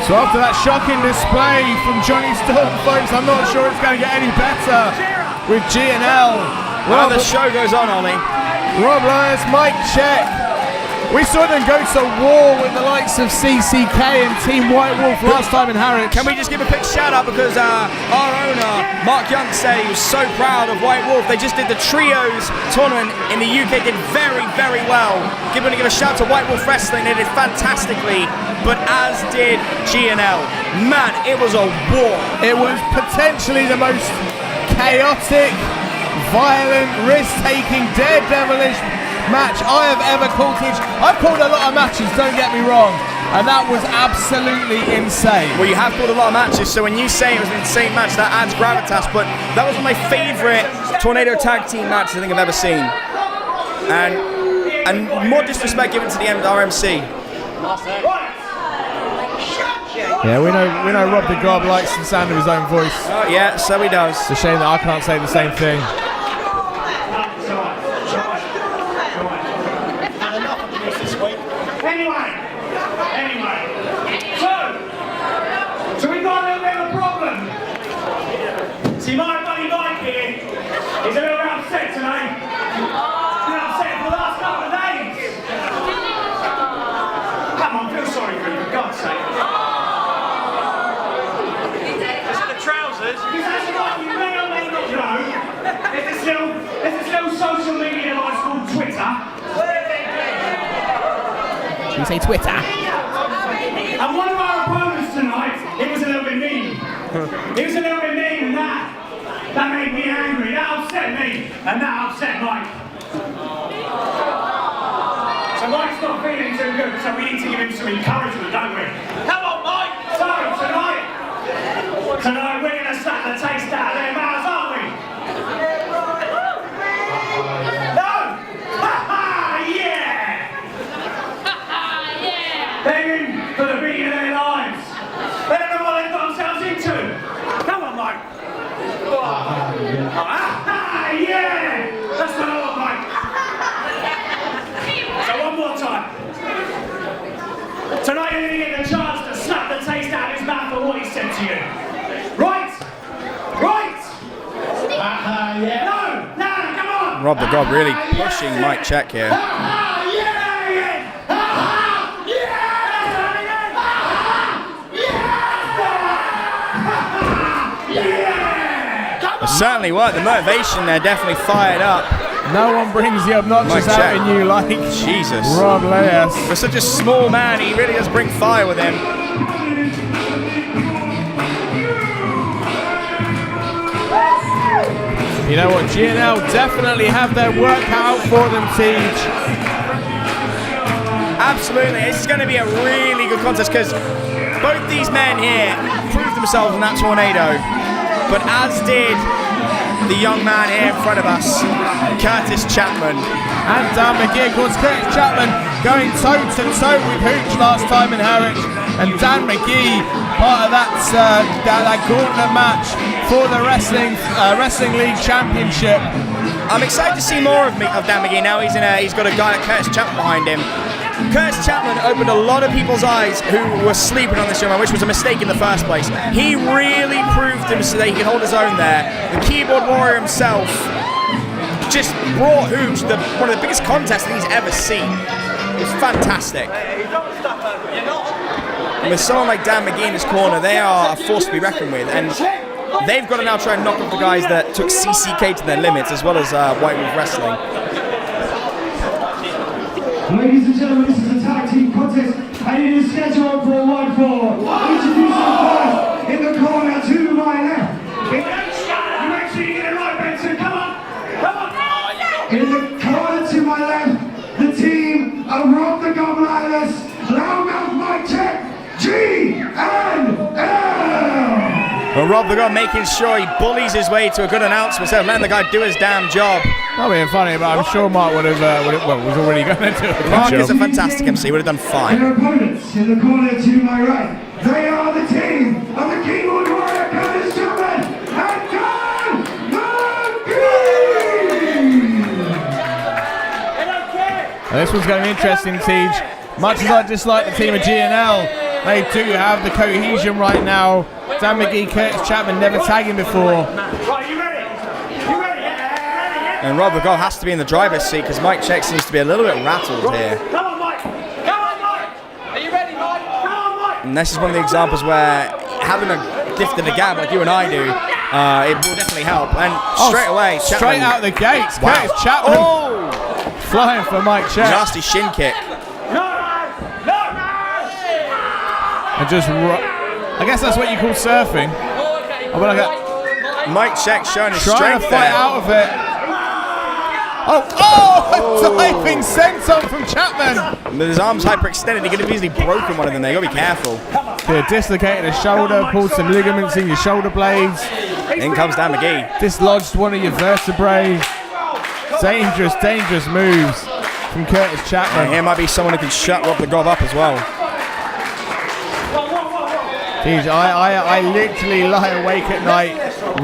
So after that shocking display from Johnny Storm, folks, I'm not sure it's going to get any better with G&L. Well, the show goes on, Ollie. Rob Lyons, Mike Check. We saw them go to war with the likes of CCK and Team White Wolf last time in Harwich. Can we just give a quick shout out because our owner, Mark Young, said he was so proud of White Wolf. They just did the trios tournament in the UK, did very, very well. Give a shout to White Wolf Wrestling, they did fantastically, but as did G&L. Man, it was a war. It was potentially the most chaotic, violent, risk-taking, daredevilish match I have ever called. I've called a lot of matches, don't get me wrong, and that was absolutely insane. Well, you have called a lot of matches, so when you say it was an insane match, that adds gravitas, but that was one of my favourite Tornado tag team matches I think I've ever seen. And more disrespect given to the RMC. Yeah, we know Rob the Gob likes the sound of his own voice. Yeah, so he does. It's a shame that I can't say the same thing. Anyway, so we got a little bit of a problem. See, my buddy Mike here is a little bit upset today. He's been upset for the last couple of days. Come on, feel sorry for him, for God's sake. Is it the trousers? Because that's what you may or may not know. There's this little social media device called Twitter. You say Twitter. And one of our opponents tonight, it was a little bit mean. It was a little bit mean, and that made me angry. That upset me, and that upset Mike. So Mike's not feeling too good, so we need to give him some encouragement, don't we? Come on, Mike! So tonight we're going to slap the taste out of their mouths, aren't we? No! Ha-ha! Yeah! Begging for the beating of their lives. They don't know what they've got themselves into. Come on, Mike. Yeah! That's what I want, Mike. So one more time. Tonight you're going to get the chance to slap the taste out of his mouth for what he said to you. Right? Right? Yeah. No, come on. Rob the Gob really pushing Mike Check here. Certainly worked. The motivation there definitely fired up. No one brings the obnoxious out in you like Jesus. Rob Lyons. For such a small man, he really does bring fire with him. You know what? G&L definitely have their work cut out for them, Teach. Absolutely. This is going to be a really good contest because both these men here proved themselves in that tornado. But as did the young man here in front of us, Kurtis Chapman. And Dan Magee, of course, Kurtis Chapman going toe-to-toe with Hooch last time in Harwich. And Dan Magee, part of that gauntlet match for the Wrestling League Championship. I'm excited to see more of Dan Magee now. He's got a guy like Kurtis Chapman behind him. Kurtis Chapman opened a lot of people's eyes who were sleeping on this young man, which was a mistake in the first place. He really proved himself that he can hold his own there. The keyboard warrior himself just brought Hooch one of the biggest contests that he's ever seen. It was fantastic. And with someone like Dan Magee in his corner, they are a force to be reckoned with. And they've got to now try and knock off the guys that took CCK to their limits, as well as White Wolf Wrestling. Ladies and gentlemen, this is a tag team contest, and it is scheduled for 1-4. Introducing first in the corner to my left. You make sure you get it right, Benson. Come on. In the corner to my left, the team of Rob the Gob Lyons, Loudmouth Mike Check, G&L. Well, Rob the Gob making sure he bullies his way to a good announcement, instead of letting the guy do his damn job. Not being funny, but I'm sure Mark was already going to do it. Mark is a fantastic MC, would have done fine. Their opponents in the corner to my right, they are the team of the keyboard warrior, Kurtis Chapman and Dan Magee. This one's going to be interesting, Teej. Much as I dislike the team of G&L, They do have the cohesion right now. Dan Magee, Kurtis Chapman never tagging before. Right, you ready? You ready? And Rob the Gob has to be in the driver's seat because Mike Check seems to be a little bit rattled here. Come on, Mike. Come on, Mike. Are you ready, Mike? Come on, Mike. And this is one of the examples where having a gift of the gab like you and I do, it will definitely help. And straight away, Chapman. Straight out the gates. Wow. Kurtis Chapman flying for Mike Check. Nasty shin kick. And just, I guess that's what you call surfing. Mike Check showing his Trying strength to fight there. out of it. Oh, diving senton from Chapman. With his arms hyperextended, he could have easily broken one of them there. You got to be careful. Yeah, dislocated a shoulder, pulled some ligaments in your shoulder blades. In comes Dan Magee. Dislodged one of your vertebrae. Dangerous, dangerous moves from Kurtis Chapman. And here might be someone who can shut Rob the Gob up as well. Jeez, I literally lie awake at night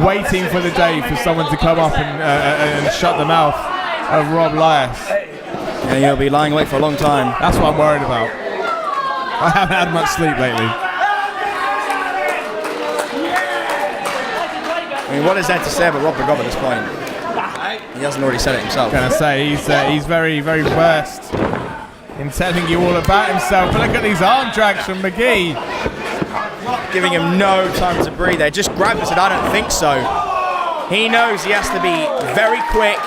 waiting for the day for someone to come up and shut the mouth of Rob Lias. And he'll be lying awake for a long time. That's what I'm worried about. I haven't had much sleep lately. I mean, what is there to say about Rob the Gob at this point? He hasn't already said it himself. Can I say he's very, very versed in telling you all about himself. But look at these arm drags from Magee. Giving him no time to breathe there. Just grabbed and said, I don't think so. He knows he has to be very quick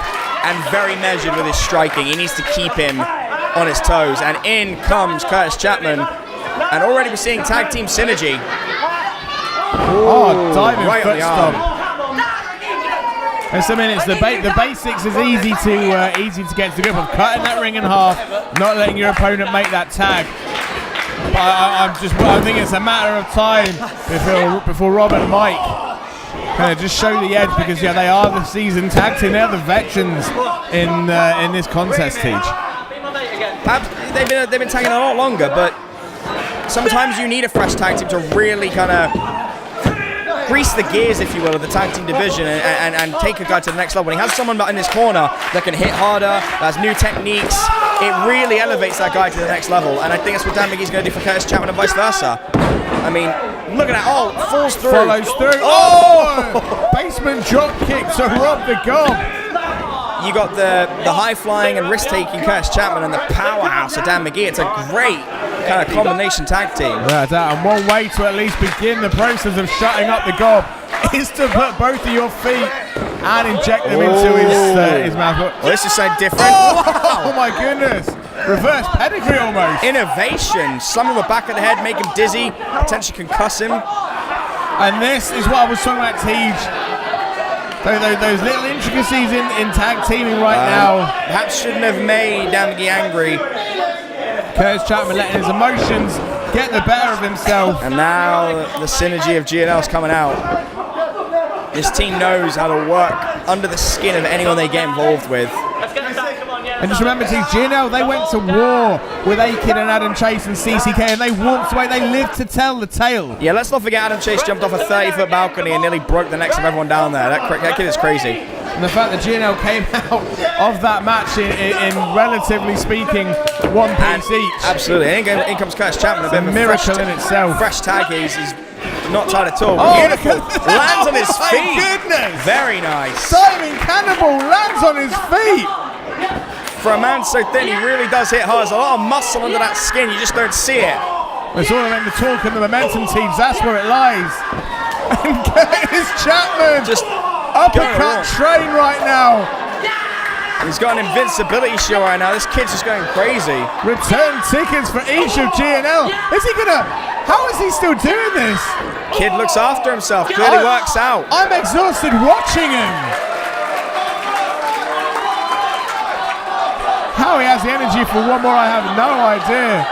and very measured with his striking. He needs to keep him on his toes. And in comes Kurtis Chapman. And already we're seeing tag team synergy. Oh, diving right on foot the arm. stomp. In some minutes, the basics is easy to get to the grip of cutting that ring in half, not letting your opponent make that tag. I think it's a matter of time before Rob and Mike kind of just show the edge, because yeah, they are the seasoned tag team. They're the veterans in this contest, Teach. They've been tagging a lot longer, but sometimes you need a fresh tag team to really kind of grease the gears, if you will, of the tag team division and take a guy to the next level. When he has someone in his corner that can hit harder, that has new techniques, it really elevates that guy to the next level. And I think that's what Dan Magee's going to do for Kurtis Chapman and vice versa. I mean, look at that. Oh, falls through. Follows through. Oh! Basement drop kick to Rob the Gob. You got the high-flying and risk-taking Kurtis Chapman and the powerhouse of Dan Magee. It's a great kind of combination tag team. Right, and one way to at least begin the process of shutting up the Gob is to put both of your feet and inject them into his mouth. Well, this is so different. Oh my goodness. Reverse pedigree almost. Innovation. Slam him the back of the head, make him dizzy, potentially concuss him. And this is what I was talking about, Tej. Those little intricacies in tag teaming right now. Perhaps shouldn't have made Dan Magee angry. Kurtis Chapman letting his emotions get the better of himself. And now the synergy of GNL's coming out. This team knows how to work under the skin of anyone they get involved with. And just remember, Team GNL, they went to war with A-Kid and Adam Chase and CCK, and they walked away. They lived to tell the tale. Yeah, let's not forget Adam Chase jumped off a 30-foot balcony and nearly broke the necks of everyone down there. That kid is crazy. And the fact that GNL came out of that match in relatively speaking, one piece each. Absolutely. In comes Kurtis Chapman. It's a miracle in itself. Fresh tag. He's not tired at all. Oh, beautiful. Lands on his feet. My goodness. Very nice. Diving Cannibal lands on his feet. For a man so thin, he really does hit hard. There's a lot of muscle under that skin. You just don't see it. It's all about the talk and the momentum, teams. That's where it lies. And Kurtis Chapman Just uppercut train right now. He's got an invincibility show right now. This kid's just going crazy. Return tickets for each of GNL. Is he gonna? How is he still doing this? Kid looks after himself. Clearly works out. I'm exhausted watching him. How he has the energy for one more, I have no idea.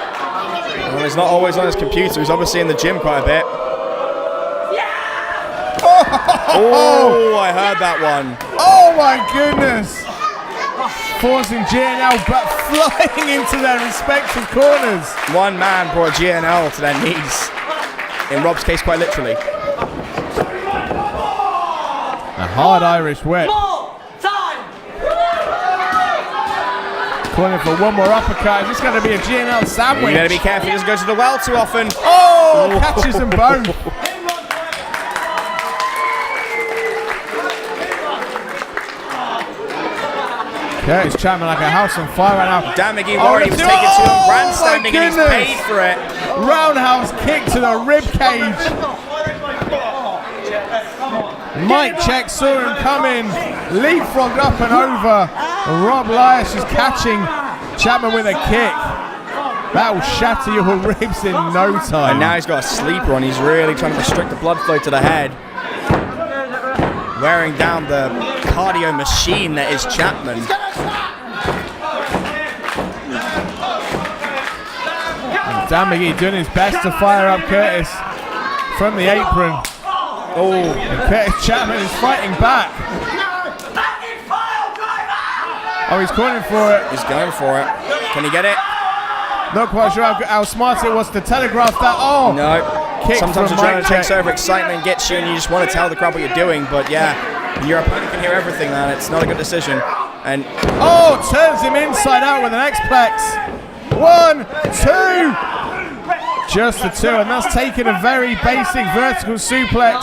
Well, he's not always on his computer. He's obviously in the gym quite a bit. Oh, I heard that one. Oh my goodness. Forcing GNL but flying into their respective corners. One man brought GNL to their knees. In Rob's case, quite literally. A hard Irish whip. Calling for one more uppercut. Is this going to be a GNL sandwich? You better be careful. He doesn't go to the well too often. Oh, catches them both. Kurtis Chapman like a house on fire right now. Dan Magee worried he was taking too long grandstanding and he's paid for it. Roundhouse kick to the rib cage. Mike Check saw him coming, leapfrogged up and over. Rob Elias is catching Chapman with a kick. That will shatter your ribs in no time. And now he's got a sleeper on. He's really trying to restrict the blood flow to the head. Wearing down the cardio machine that is Chapman. And Dan Magee doing his best to fire up Kurtis from the apron. Oh, and Kurtis Chapman is fighting back. Oh, he's calling for it. He's going for it. Can he get it? Not quite sure how smart it was to telegraph that. Oh, no. Kick Sometimes from adrenaline Mike takes Check. over, excitement gets you, and you just want to tell the crowd what you're doing. But yeah, your opponent can hear everything, man. It's not a good decision. And oh, turns him inside out with an X-Plex. 1, 2. Just the 2, and that's taking a very basic vertical suplex.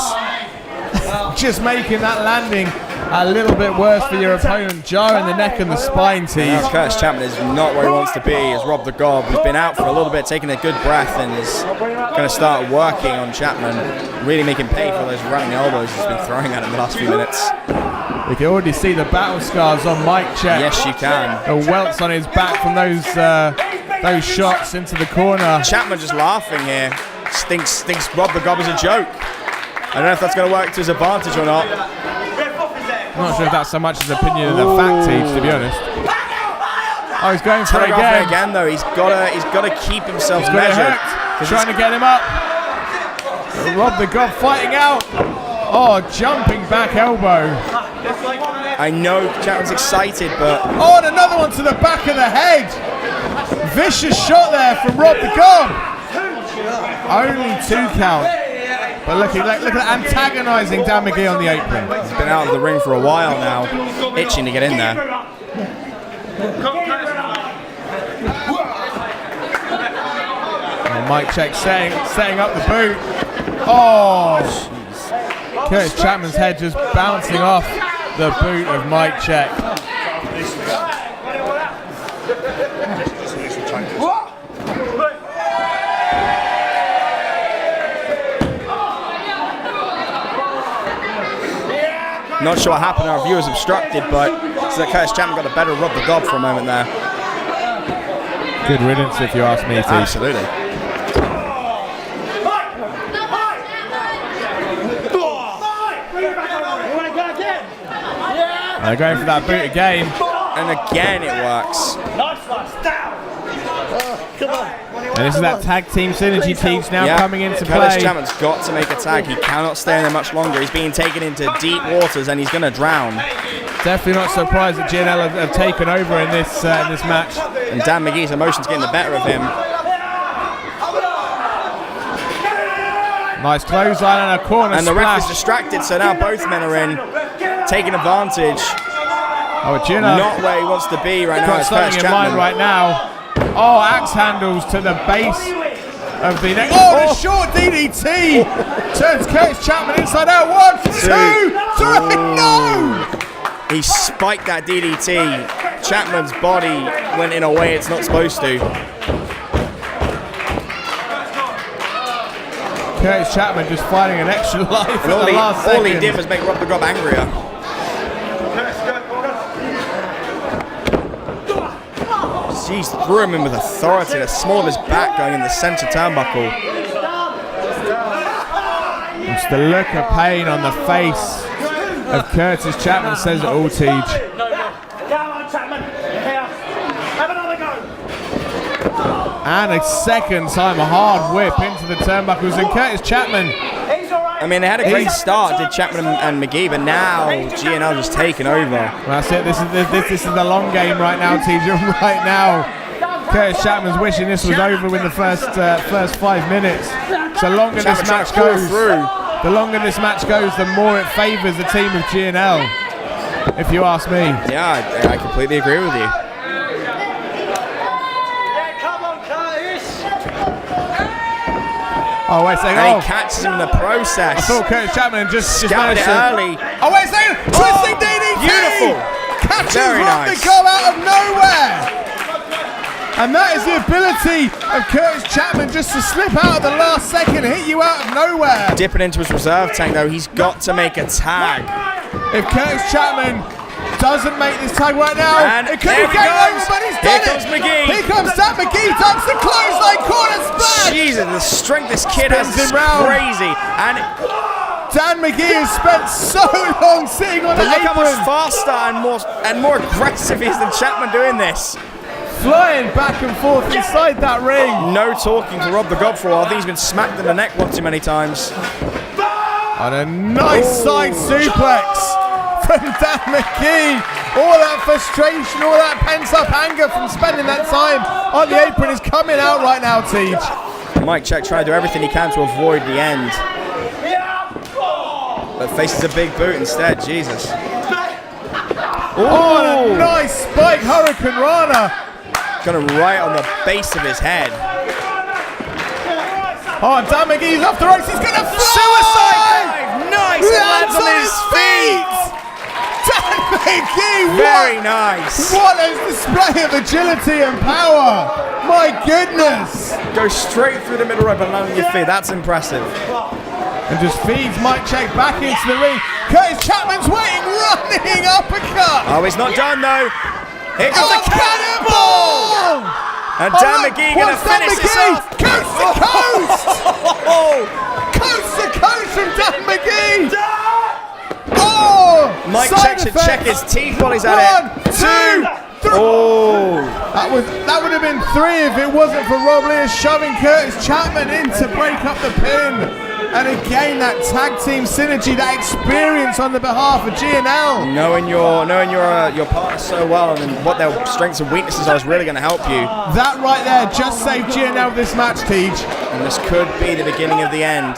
Just making that landing a little bit worse for your opponent, jarring the neck and the spine, tease. now Kurtis Chapman is not where he wants to be. He's Rob the Gob. He's been out for a little bit, taking a good breath, and is going to start working on Chapman, really making pay for those running elbows he's been throwing at him the last few minutes. You can already see the battle scars on Mike Check. Yes, you can. The welts on his back from those shots into the corner. Chapman just laughing here. Thinks Rob the Gob is a joke. I don't know if that's going to work to his advantage or not. I'm not sure if that's so much his opinion of the fact, tease, to be honest. Oh, he's going for it again. Though he's got to keep himself He's got it measured. hooked. Trying to get him up. Rob the Gob fighting out. Oh, jumping back elbow. I know Chapman's excited, but oh, and another one to the back of the head. Vicious shot there from Rob the Gob. Only 2 count. But look at that, antagonising Dan Magee on the apron. he's been out of the ring for a while now, itching to get in there. And Mike Check setting up the boot. Oh, Kurtis Chapman's head just bouncing off the boot of Mike Check. Not sure what happened. Our view was obstructed, but so that Kurtis Chapman got the better of Rob the Gob for a moment there. Good riddance, if you ask me, T. Absolutely. They're going for that boot again. And again it works. And this is that tag team synergy teams now coming into Kurtis play. Chapman's got to make a tag. He cannot stay in there much longer. He's being taken into deep waters and he's going to drown. Definitely not surprised that GNL have taken over in this match. And Dan Magee's emotions getting the better of him. Nice clothesline and a corner And the ref splash. is distracted, so now both men are in, taking advantage. Oh, GNL Not where he wants to be right now. got It's something Kurtis in mind Chapman. right now. Oh, axe handles to the base of the neck. Oh, the short DDT turns Kurtis Chapman inside out. 1, 2, 3. No! He spiked that DDT. Chapman's body went in a way it's not supposed to. Kurtis Chapman just fighting an extra life at And the last second. all he did was make Rob the Gob angrier. Jeez, threw him in with authority. The small of his back going in the centre turnbuckle. It's the look of pain on the face of Kurtis Chapman says it all, Teej. Come on, Chapman. Here. Have another go. And a second time a hard whip into the turnbuckles, and Kurtis Chapman. He's all right. I mean, they had a great start, did Chapman and Magee, but now GNL just taken over. Well, that's it. This is the long game right now, TJ. Right now, Kurtis Chapman's wishing this was over with the first 5 minutes. So longer this Chapman match trying to goes, pull through. the longer this match goes, the more it favours the team of GNL. If you ask me. Yeah, I completely agree with you. Oh, wait a second. And he catches him in the process. I thought Kurtis Chapman just Scouted managed it to... early. Oh, wait a second. Twisting DDT. Beautiful. Catches Very Rob nice. to go out of nowhere. And that is the ability of Kurtis Chapman just to slip out at the last second, hit you out of nowhere. Dipping into his reserve tank, though. He's got to make a tag. If Kurtis Chapman doesn't make this tag right now, And it could there be he game goes. over, but he's Here done comes it. Magee. Here comes Dan Magee, ducks the clothesline, corner splash. Jesus, the strength this kid has Spins is him round. crazy. And Dan Magee has spent so long sitting on but the look how much apron, faster and more aggressive he is than Chapman doing this. flying back and forth inside that ring. No talking for Rob the God for a while. I think he's been smacked in the neck one too many times. And a nice side suplex from Dan Magee. All that frustration, all that pent-up anger from spending that time on the apron is coming out right now, Tej. Mike Check trying to do everything he can to avoid the end. But faces a big boot instead, Jesus. Oh, and a nice spike Hurricane Rana. Gonna right on the base of his head. Oh, Dan Magee's off the ropes, he's gonna fly! Suicide dive! Nice! It lands on his feet! Dan Magee, Very nice. What a display of agility and power! My goodness! Go straight through the middle rope and land on your feet. That's impressive. And just feeds Mike Check back into the ring. Kurtis Chapman's waiting, running uppercut! Oh, he's not done though. Here comes the cannonball! And Dan Magee gonna finish this off. Coast to coast! Coast to coast from Dan Magee! Oh! Mike Side Check should effects. check his teeth while he's at One, it. two, three. Oh! That would have been 3 if it wasn't for Rob Lewis shoving Kurtis Chapman in to break up the pin. And again, that tag team synergy, that experience on the behalf of G&L. Knowing your partner so well and what their strengths and weaknesses are is really going to help you. That right there just saved G&L this match, Tej. And this could be the beginning of the end.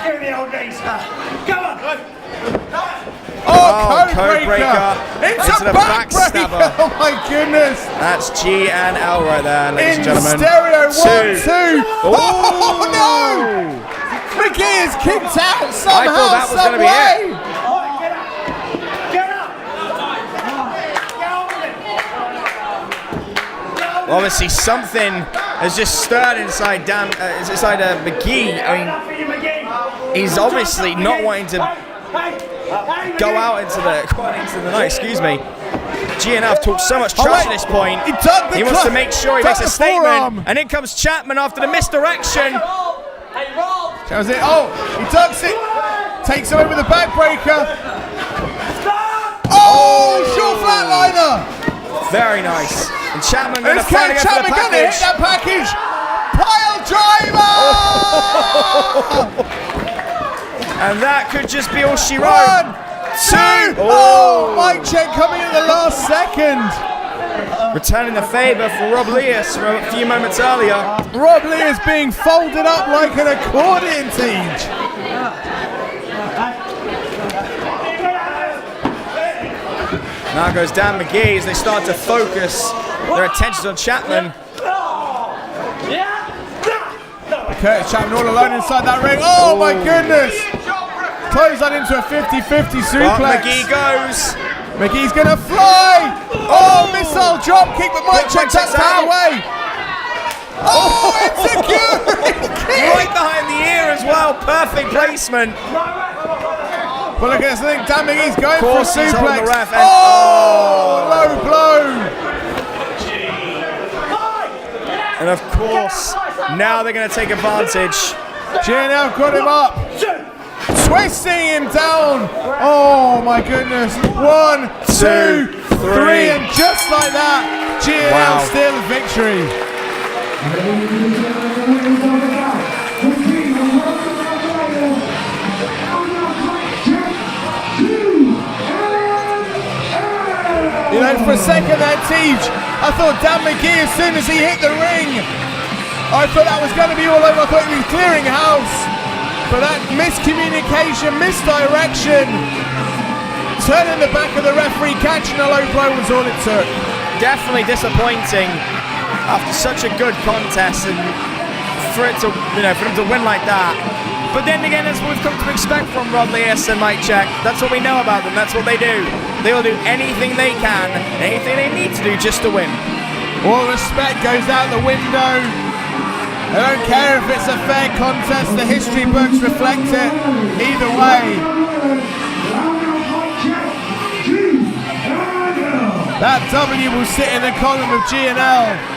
Give me the old days. Come on. Oh, code code breaker. breaker Into into the backbreaker. backstabber. Oh my goodness. That's G&L right there, ladies and gentlemen. Stereo, 1, 2. Oh, no! Magee is kicked out somehow, I thought that was some gonna be way. Get up. Obviously, something has just stirred inside Magee. I mean, he's obviously not wanting to go out into the night. Excuse me. G&L have talked so much trash at this point. He wants to make sure he makes a statement. And in comes Chapman after the misdirection. That was it. Oh, he ducks it. Takes away with the backbreaker. Oh, short flatliner. Very nice. And Chapman going to It's finally go for the Chapman going to hit package. that package. Pile driver. And that could just be all she 1, wrote. 2. Oh, Mike Check coming in the last second. Returning the favour for Rob Lewis from a few moments earlier. Rob Lee is being folded up like an accordion, Tej. Now goes Dan Magee as they start to focus their attention on Chapman. Kurtis Chapman all alone inside that ring. Oh my goodness! Close that into a 50-50 But suplex. Magee goes. Magee's gonna fly! Oh, missile drop kick, but Mike Check takes out away. Oh, it's a Right behind the ear as well. Perfect placement. Well, look at this thing. Dan Magee's going for a Of course, he's holding suplex. the ref and- Low blow. And of course, now they're going to take advantage. G&L got him up. Twisting him down. Oh my goodness. 1, 2, 3. And just like that, G&L Wow. still victory. You know, for a second there, Tej, I thought Dan Magee, as soon as he hit the ring, I thought that was going to be all over. I thought he was clearing house. But that miscommunication, misdirection, turning the back of the referee, catching a low blow was all it took. Definitely disappointing after such a good contest and for it to, for them to win like that. But then again, that's what we've come to expect from Rod Lewis and Mike Check. That's what we know about them. That's what they do. They will do anything they can, anything they need to do just to win. All respect goes out the window. I don't care if it's a fair contest. The history books reflect it. Either way. That W will sit in the column of G&L.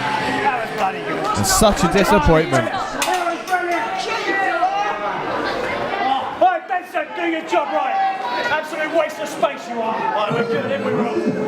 It's such a disappointment. Right, Benson, do your job right. Absolute waste of space you are. Right, we're good, we will.